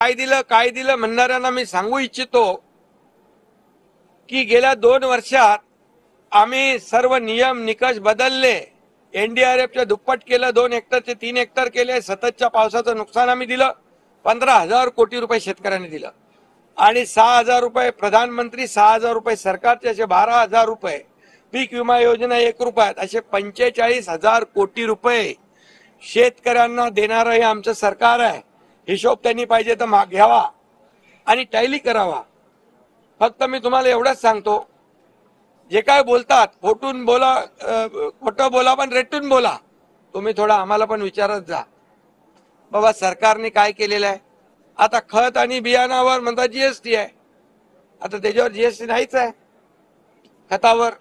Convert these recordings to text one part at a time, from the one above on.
काय दिलं म्हणणाऱ्यांना मी सांगू इच्छितो की गेल्या 2 वर्षात आम्ही सर्व नियम निकष बदलले. एनडीआरएफच्या दुप्पट केलं, 2 हेक्टर ते 3 हेक्टर केले. सततच्या पावसाचं नुकसान आम्ही दिलं. 15,000 कोटी रुपये शेतकऱ्यांनी दिलं आणि 6,000 रुपये प्रधानमंत्री, 6,000 रुपये सरकारचे, असे 12,000 रुपये पीक विमा योजना 1 रुपयात, असे 45,000 कोटी रुपये शेतकऱ्यांना देणारं हे आमचं सरकार आहे. हिशोब त्यांनी पाहिजे तर घ्यावा आणि टॅली करावा. फक्त मी तुम्हाला एवढंच सांगतो, जे काय बोलतात खोटून बोला, खोटं बोला पण रेटून बोला. तुम्ही थोडा आम्हाला पण विचारत जा, बाबा सरकारने काय केलेलं आहे. आता खत आणि बियाणावर म्हणतात जीएसटी आहे, आता त्याच्यावर जीएसटी नाहीच आहे खतावर.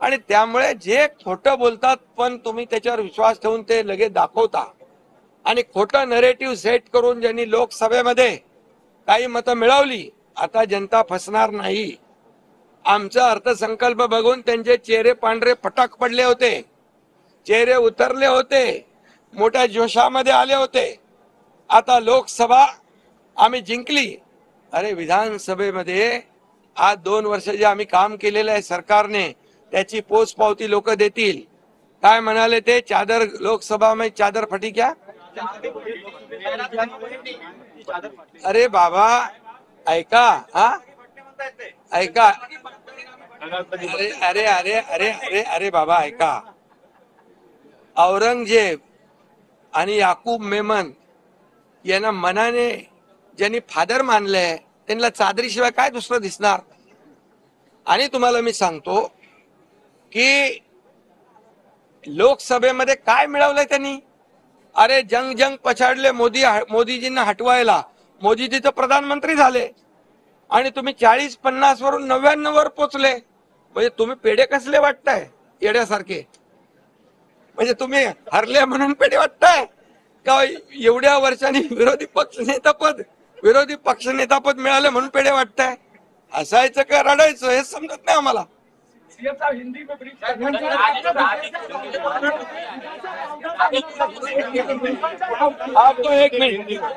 आणि त्यामुळे जे खोटं बोलतात पण तुम्ही त्याच्यावर विश्वास ठेवून ते लगेच दाखवता आणि खोटं नरेटिव्ह सेट करून ज्यांनी लोकसभेमध्ये काही मतं मिळवली, आता जनता फसणार नाही. आमचा अर्थसंकल्प बघून त्यांचे चेहरे पांढरे फटाक पडले होते, चेहरे उतरले होते, मोठ्या जोशामध्ये आले होते. आता लोकसभा आम्ही जिंकली. अरे विधानसभेमध्ये आज 2 वर्ष जे आम्ही काम केलेलं आहे सरकारने, त्याची पोचपावती लोक देतील. काय म्हणाले ते, चादर लोकसभा में चादर फटी क्या. अरे बाबा ऐका, हा ऐका, अरे अरे अरे अरे अरे अरे बाबा ऐका. औरंगजेब आणि याकूब मेमन यांना मनाने ज्यांनी फादर मानले, त्यांना चादरीशिवाय काय दुसरं दिसणार. आणि तुम्हाला मी सांगतो की लोकसभेमध्ये काय मिळवलंय त्यांनी. अरे जंग पछाडले मोदीजींना हटवायला. मोदीजी तर प्रधानमंत्री झाले आणि तुम्ही 40-50 वरून 99 वर पोचले. म्हणजे तुम्ही पेढे कसले वाटताय येड्यासारखे. म्हणजे तुम्ही हरले म्हणून पेढे वाटताय का एवढ्या वर्षांनी विरोधी पक्षनेता पद मिळाले म्हणून पेढे वाटताय. हसायचं का रडायचं हे समजत नाही आम्हाला. हिंदी में ब्रीफ आप तो 1 मिनट